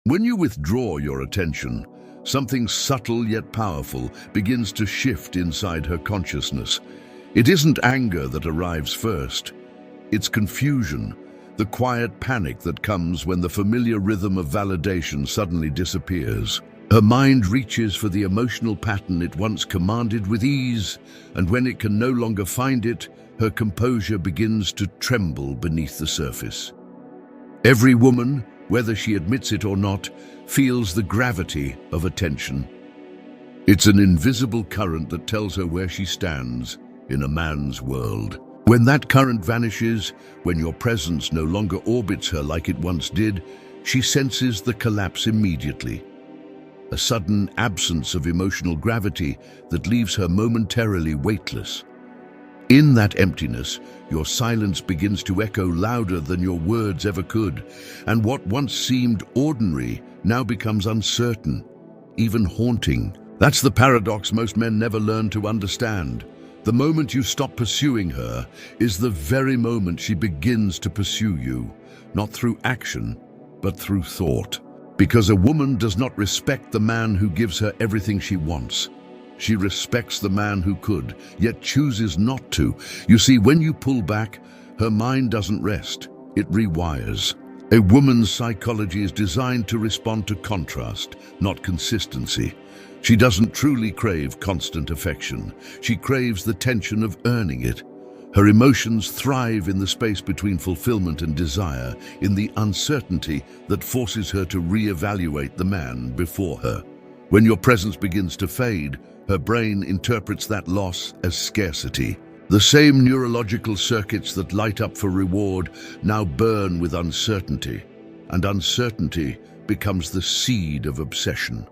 When you withdraw your attention, something subtle yet powerful begins to shift inside her consciousness. It isn't anger that arrives first. It's confusion, the quiet panic that comes when the familiar rhythm of validation suddenly disappears. Her mind reaches for the emotional pattern it once commanded with ease, and when it can no longer find it, her composure begins to tremble beneath the surface. Every woman, whether she admits it or not, feels the gravity of attention. It's an invisible current that tells her where she stands in a man's world. When that current vanishes, when your presence no longer orbits her like it once did, she senses the collapse immediately. A sudden absence of emotional gravity that leaves her momentarily weightless. In that emptiness, your silence begins to echo louder than your words ever could, and what once seemed ordinary now becomes uncertain, even haunting. That's the paradox most men never learn to understand. The moment you stop pursuing her is the very moment she begins to pursue you, not through action, but through thought. Because a woman does not respect the man who gives her everything she wants. She respects the man who could, yet chooses not to. You see, when you pull back, her mind doesn't rest, it rewires. A woman's psychology is designed to respond to contrast, not consistency. She doesn't truly crave constant affection. She craves the tension of earning it. Her emotions thrive in the space between fulfillment and desire, in the uncertainty that forces her to reevaluate the man before her. When your presence begins to fade, her brain interprets that loss as scarcity. The same neurological circuits that light up for reward now burn with uncertainty, and uncertainty becomes the seed of obsession.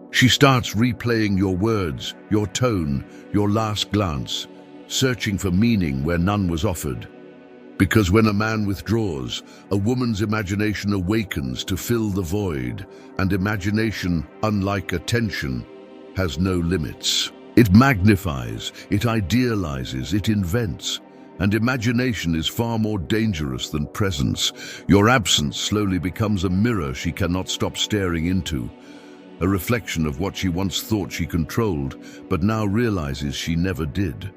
She starts replaying your words, your tone, your last glance, searching for meaning where none was offered. Because when a man withdraws, a woman's imagination awakens to fill the void, and imagination, unlike attention, has no limits. It magnifies, it idealizes, it invents, and imagination is far more dangerous than presence. Your absence slowly becomes a mirror she cannot stop staring into, a reflection of what she once thought she controlled, but now realizes she never did.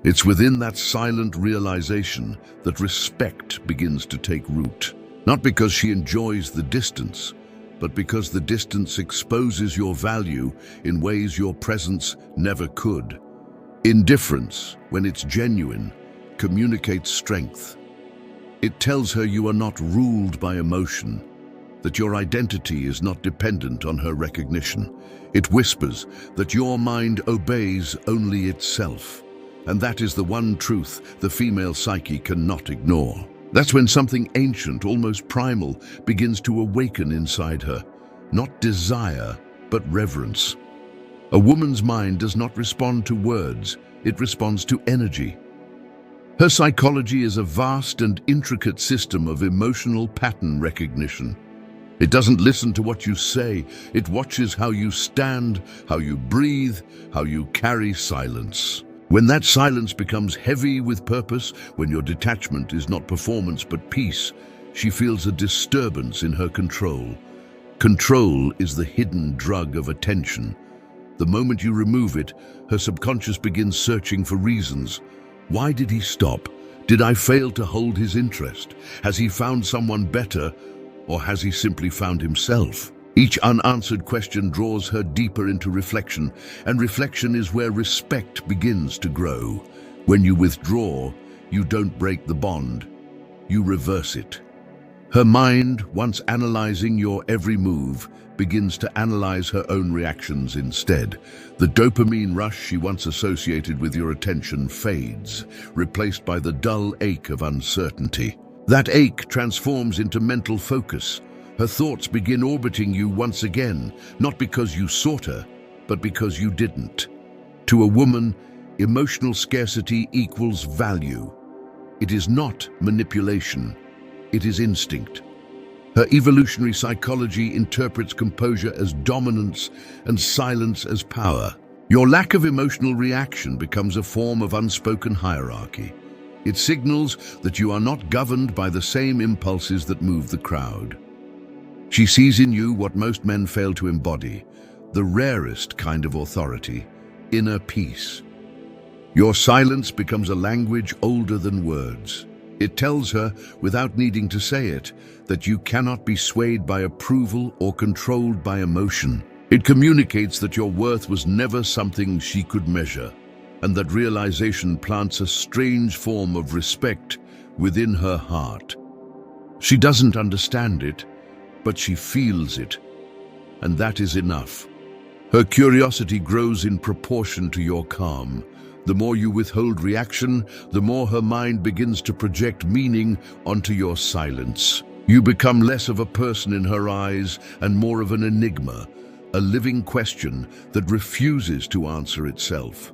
It's within that silent realization that respect begins to take root. Not because she enjoys the distance, but because the distance exposes your value in ways your presence never could. Indifference, when it's genuine, communicates strength. It tells her you are not ruled by emotion, that your identity is not dependent on her recognition. It whispers that your mind obeys only itself, and that is the one truth the female psyche cannot ignore. That's when something ancient, almost primal, begins to awaken inside her. Not desire, but reverence. A woman's mind does not respond to words, it responds to energy. Her psychology is a vast and intricate system of emotional pattern recognition. It doesn't listen to what you say, it watches how you stand, how you breathe, how you carry silence. When that silence becomes heavy with purpose, when your detachment is not performance but peace, she feels a disturbance in her control. Control is the hidden drug of attention. The moment you remove it, her subconscious begins searching for reasons. Why did he stop? Did I fail to hold his interest? Has he found someone better, or has he simply found himself? Each unanswered question draws her deeper into reflection, and reflection is where respect begins to grow. When you withdraw, you don't break the bond, you reverse it. Her mind, once analyzing your every move, begins to analyze her own reactions instead. The dopamine rush she once associated with your attention fades, replaced by the dull ache of uncertainty. That ache transforms into mental focus. Her thoughts begin orbiting you once again, not because you sought her, but because you didn't. To a woman, emotional scarcity equals value. It is not manipulation, it is instinct. Her evolutionary psychology interprets composure as dominance and silence as power. Your lack of emotional reaction becomes a form of unspoken hierarchy. It signals that you are not governed by the same impulses that move the crowd. She sees in you what most men fail to embody, the rarest kind of authority, inner peace. Your silence becomes a language older than words. It tells her, without needing to say it, that you cannot be swayed by approval or controlled by emotion. It communicates that your worth was never something she could measure, and that realization plants a strange form of respect within her heart. She doesn't understand it, but she feels it, and that is enough. Her curiosity grows in proportion to your calm. The more you withhold reaction, the more her mind begins to project meaning onto your silence. You become less of a person in her eyes and more of an enigma, a living question that refuses to answer itself.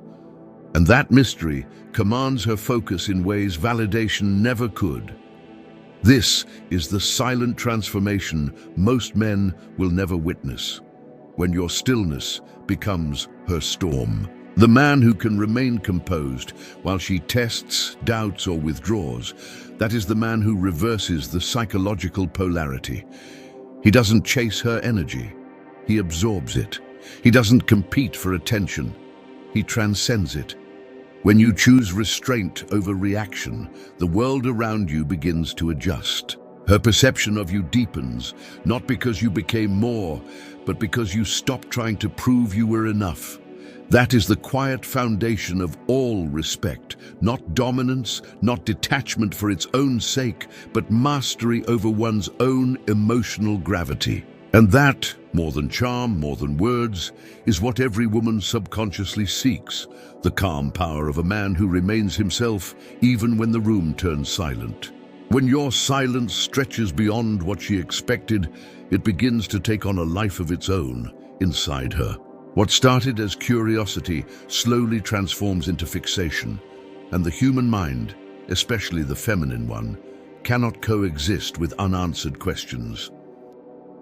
And that mystery commands her focus in ways validation never could. This is the silent transformation most men will never witness, when your stillness becomes her storm. The man who can remain composed while she tests, doubts, or withdraws, that is the man who reverses the psychological polarity. He doesn't chase her energy, he absorbs it. He doesn't compete for attention, he transcends it. When you choose restraint over reaction, the world around you begins to adjust. Her perception of you deepens, not because you became more, but because you stopped trying to prove you were enough. That is the quiet foundation of all respect, not dominance, not detachment for its own sake, but mastery over one's own emotional gravity. And that, more than charm, more than words, is what every woman subconsciously seeks, the calm power of a man who remains himself even when the room turns silent. When your silence stretches beyond what she expected, it begins to take on a life of its own inside her. What started as curiosity slowly transforms into fixation, and the human mind, especially the feminine one, cannot coexist with unanswered questions.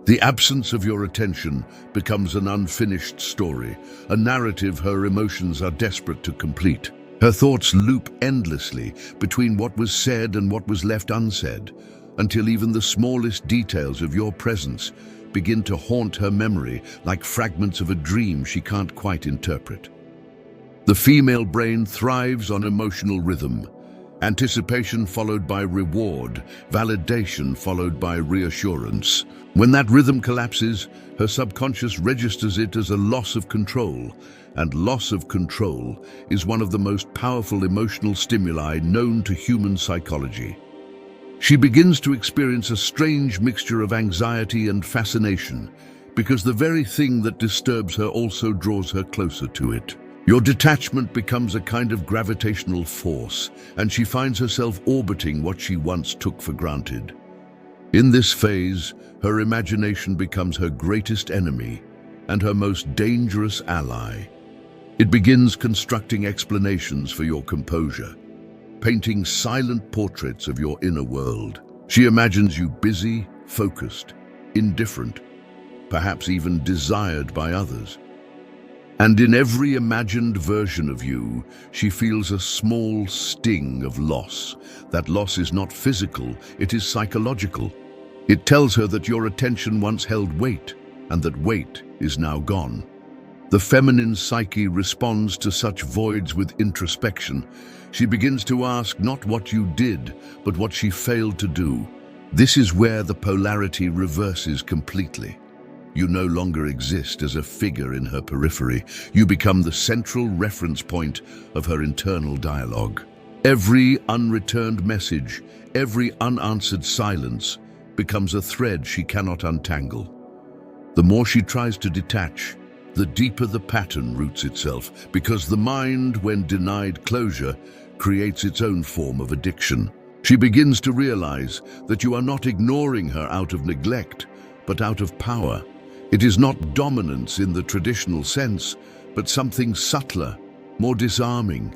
The absence of your attention becomes an unfinished story, a narrative her emotions are desperate to complete. Her thoughts loop endlessly between what was said and what was left unsaid, until even the smallest details of your presence begin to haunt her memory like fragments of a dream she can't quite interpret. The female brain thrives on emotional rhythm, anticipation followed by reward, validation followed by reassurance. When that rhythm collapses, her subconscious registers it as a loss of control, and loss of control is one of the most powerful emotional stimuli known to human psychology. She begins to experience a strange mixture of anxiety and fascination, because the very thing that disturbs her also draws her closer to it. Your detachment becomes a kind of gravitational force, and she finds herself orbiting what she once took for granted. In this phase, her imagination becomes her greatest enemy and her most dangerous ally. It begins constructing explanations for your composure, painting silent portraits of your inner world. She imagines you busy, focused, indifferent, perhaps even desired by others. And in every imagined version of you, she feels a small sting of loss. That loss is not physical, it is psychological. It tells her that your attention once held weight, and that weight is now gone. The feminine psyche responds to such voids with introspection. She begins to ask not what you did, but what she failed to do. This is where the polarity reverses completely. You no longer exist as a figure in her periphery. You become the central reference point of her internal dialogue. Every unreturned message, every unanswered silence becomes a thread she cannot untangle. The more she tries to detach, the deeper the pattern roots itself, because the mind, when denied closure, creates its own form of addiction. She begins to realize that you are not ignoring her out of neglect, but out of power. It is not dominance in the traditional sense, but something subtler, more disarming,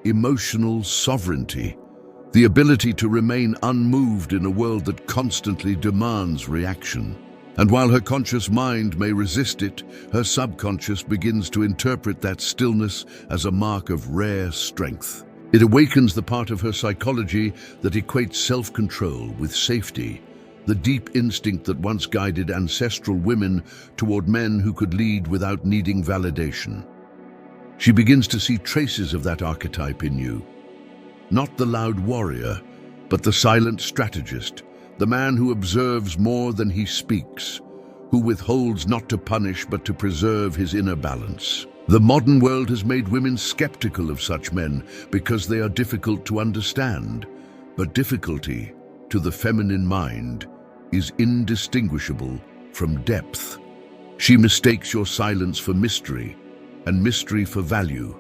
emotional sovereignty. The ability to remain unmoved in a world that constantly demands reaction. And while her conscious mind may resist it, her subconscious begins to interpret that stillness as a mark of rare strength. It awakens the part of her psychology that equates self-control with safety, the deep instinct that once guided ancestral women toward men who could lead without needing validation. She begins to see traces of that archetype in you. Not the loud warrior, but the silent strategist, the man who observes more than he speaks, who withholds not to punish but to preserve his inner balance. The modern world has made women skeptical of such men because they are difficult to understand, but difficulty, to the feminine mind, is indistinguishable from depth. She mistakes your silence for mystery, and mystery for value.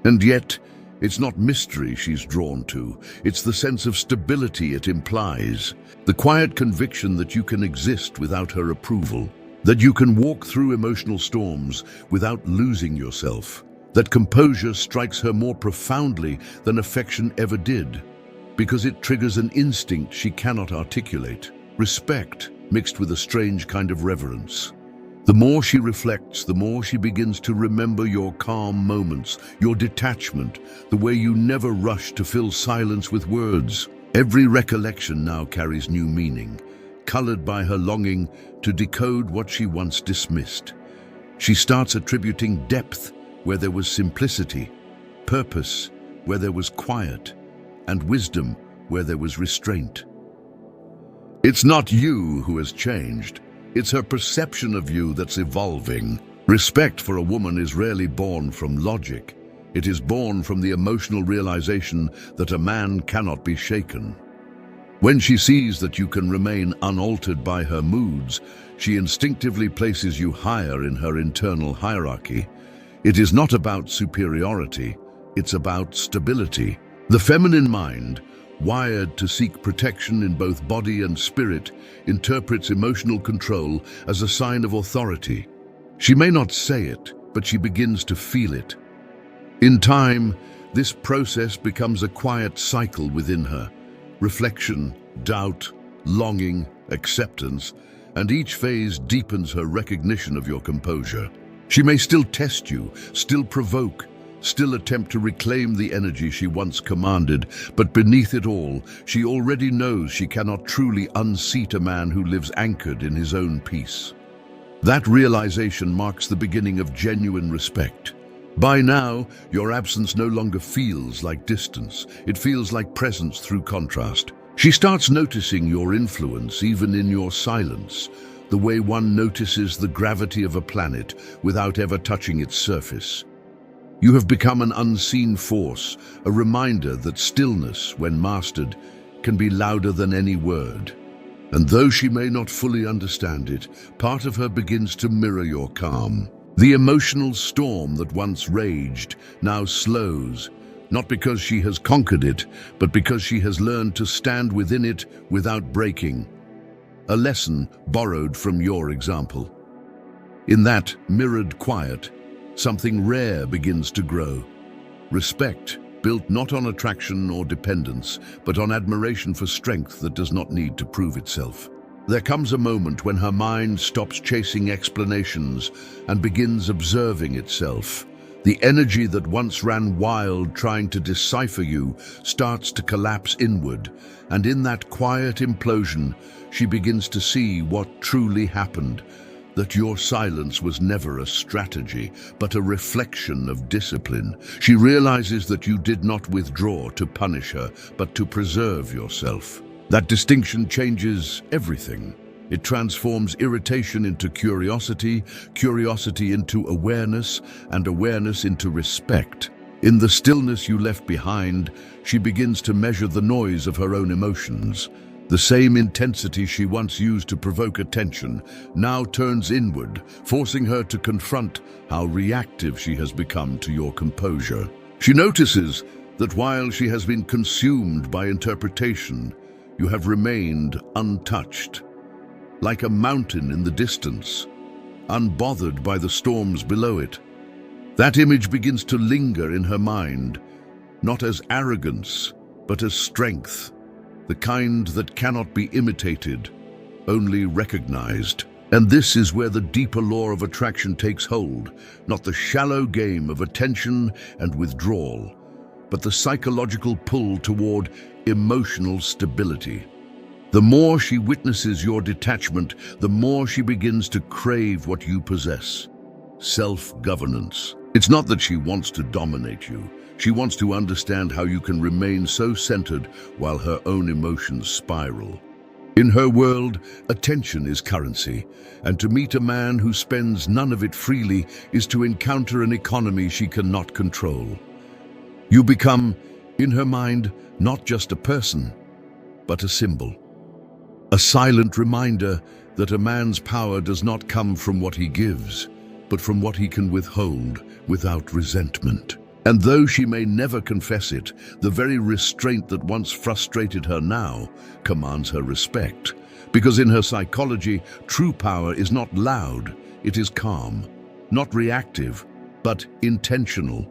And yet, it's not mystery she's drawn to, it's the sense of stability it implies, the quiet conviction that you can exist without her approval, that you can walk through emotional storms without losing yourself, that composure strikes her more profoundly than affection ever did, because it triggers an instinct she cannot articulate, respect mixed with a strange kind of reverence. The more she reflects, the more she begins to remember your calm moments, your detachment, the way you never rush to fill silence with words. Every recollection now carries new meaning, colored by her longing to decode what she once dismissed. She starts attributing depth where there was simplicity, purpose where there was quiet, and wisdom where there was restraint. It's not you who has changed. It's her perception of you that's evolving. Respect for a woman is rarely born from logic. It is born from the emotional realization that a man cannot be shaken. When she sees that you can remain unaltered by her moods, she instinctively places you higher in her internal hierarchy. It is not about superiority, it's about stability. The feminine mind, wired to seek protection in both body and spirit, interprets emotional control as a sign of authority. She may not say it, but she begins to feel it. In time, this process becomes a quiet cycle within her. Reflection, doubt, longing, acceptance, and each phase deepens her recognition of your composure. She may still test you, still provoke, still attempt to reclaim the energy she once commanded, but beneath it all, she already knows she cannot truly unseat a man who lives anchored in his own peace. That realization marks the beginning of genuine respect. By now, your absence no longer feels like distance, it feels like presence through contrast. She starts noticing your influence even in your silence, the way one notices the gravity of a planet without ever touching its surface. You have become an unseen force, a reminder that stillness, when mastered, can be louder than any word. And though she may not fully understand it, part of her begins to mirror your calm. The emotional storm that once raged now slows, not because she has conquered it, but because she has learned to stand within it without breaking. A lesson borrowed from your example. In that mirrored quiet, something rare begins to grow. Respect, built not on attraction or dependence, but on admiration for strength that does not need to prove itself. There comes a moment when her mind stops chasing explanations and begins observing itself. The energy that once ran wild trying to decipher you starts to collapse inward, and in that quiet implosion, she begins to see what truly happened. That your silence was never a strategy, but a reflection of discipline. She realizes that you did not withdraw to punish her, but to preserve yourself. That distinction changes everything. It transforms irritation into curiosity, curiosity into awareness, and awareness into respect. In the stillness you left behind, she begins to measure the noise of her own emotions. The same intensity she once used to provoke attention now turns inward, forcing her to confront how reactive she has become to your composure. She notices that while she has been consumed by interpretation, you have remained untouched, like a mountain in the distance, unbothered by the storms below it. That image begins to linger in her mind, not as arrogance, but as strength. The kind that cannot be imitated, only recognized. And this is where the deeper law of attraction takes hold, not the shallow game of attention and withdrawal, but the psychological pull toward emotional stability. The more she witnesses your detachment, the more she begins to crave what you possess. Self-governance. It's not that she wants to dominate you. She wants to understand how you can remain so centered while her own emotions spiral. In her world, attention is currency, and to meet a man who spends none of it freely is to encounter an economy she cannot control. You become, in her mind, not just a person, but a symbol. A silent reminder that a man's power does not come from what he gives, but from what he can withhold without resentment. And though she may never confess it, the very restraint that once frustrated her now commands her respect. Because in her psychology, true power is not loud, it is calm. Not reactive, but intentional.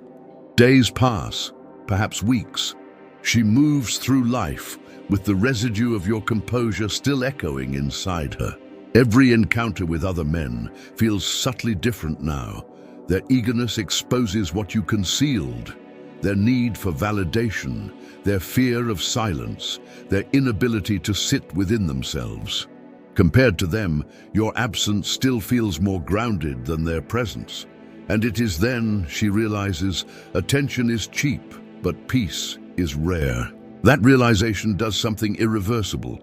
Days pass, perhaps weeks. She moves through life with the residue of your composure still echoing inside her. Every encounter with other men feels subtly different now. Their eagerness exposes what you concealed, their need for validation, their fear of silence, their inability to sit within themselves. Compared to them, your absence still feels more grounded than their presence. And it is then she realizes attention is cheap, but peace is rare. That realization does something irreversible.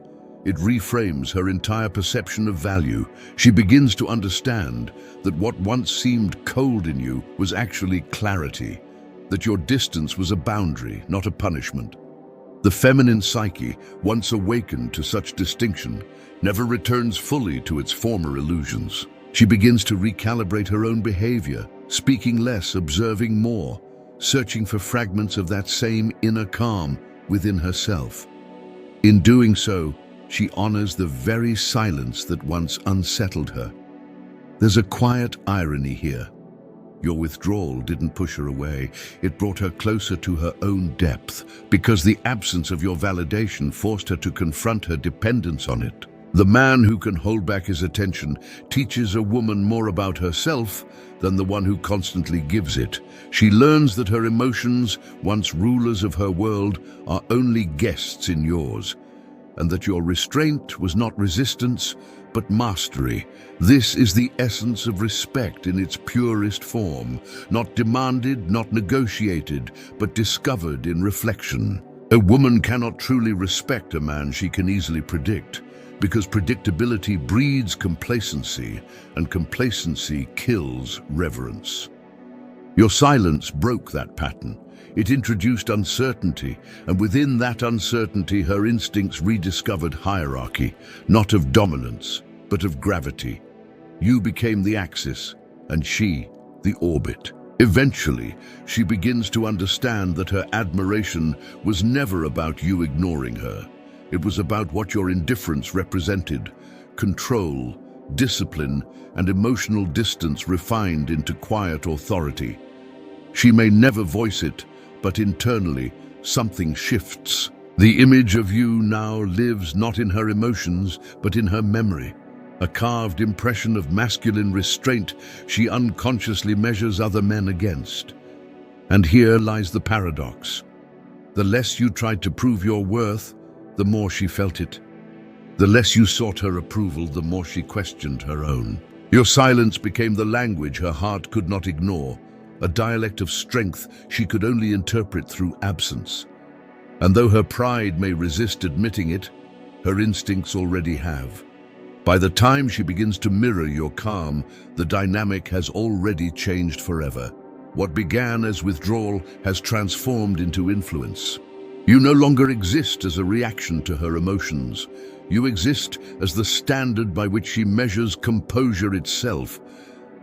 It reframes her entire perception of value. She begins to understand that what once seemed cold in you was actually clarity, that your distance was a boundary, not a punishment. The feminine psyche, once awakened to such distinction, never returns fully to its former illusions. She begins to recalibrate her own behavior, speaking less, observing more, searching for fragments of that same inner calm within herself. In doing so, she honors the very silence that once unsettled her. There's a quiet irony here. Your withdrawal didn't push her away. It brought her closer to her own depth, because the absence of your validation forced her to confront her dependence on it. The man who can hold back his attention teaches a woman more about herself than the one who constantly gives it. She learns that her emotions, once rulers of her world, are only guests in yours, and that your restraint was not resistance, but mastery. This is the essence of respect in its purest form, not demanded, not negotiated, but discovered in reflection. A woman cannot truly respect a man she can easily predict, because predictability breeds complacency, and complacency kills reverence. Your silence broke that pattern. It introduced uncertainty, and within that uncertainty her instincts rediscovered hierarchy, not of dominance, but of gravity. You became the axis, and she, the orbit. Eventually, she begins to understand that her admiration was never about you ignoring her. It was about what your indifference represented: control, discipline, and emotional distance refined into quiet authority. She may never voice it, but internally, something shifts. The image of you now lives not in her emotions, but in her memory. A carved impression of masculine restraint she unconsciously measures other men against. And here lies the paradox. The less you tried to prove your worth, the more she felt it. The less you sought her approval, the more she questioned her own. Your silence became the language her heart could not ignore, a dialect of strength she could only interpret through absence. And though her pride may resist admitting it, her instincts already have. By the time she begins to mirror your calm, the dynamic has already changed forever. What began as withdrawal has transformed into influence. You no longer exist as a reaction to her emotions. You exist as the standard by which she measures composure itself.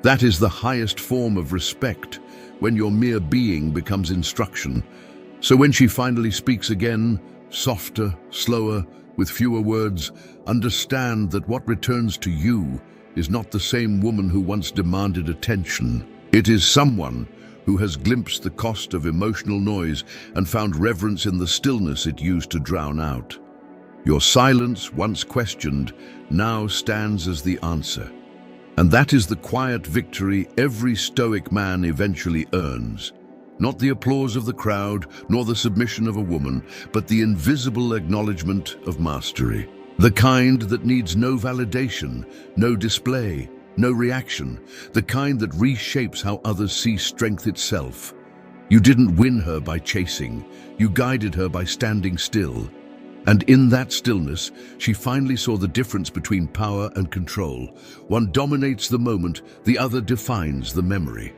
That is the highest form of respect, when your mere being becomes instruction. So when she finally speaks again, softer, slower, with fewer words, understand that what returns to you is not the same woman who once demanded attention. It is someone who has glimpsed the cost of emotional noise and found reverence in the stillness it used to drown out. Your silence, once questioned, now stands as the answer. And that is the quiet victory every stoic man eventually earns. Not the applause of the crowd, nor the submission of a woman, but the invisible acknowledgement of mastery. The kind that needs no validation, no display, no reaction. The kind that reshapes how others see strength itself. You didn't win her by chasing. You guided her by standing still. And in that stillness, she finally saw the difference between power and control. One dominates the moment, the other defines the memory.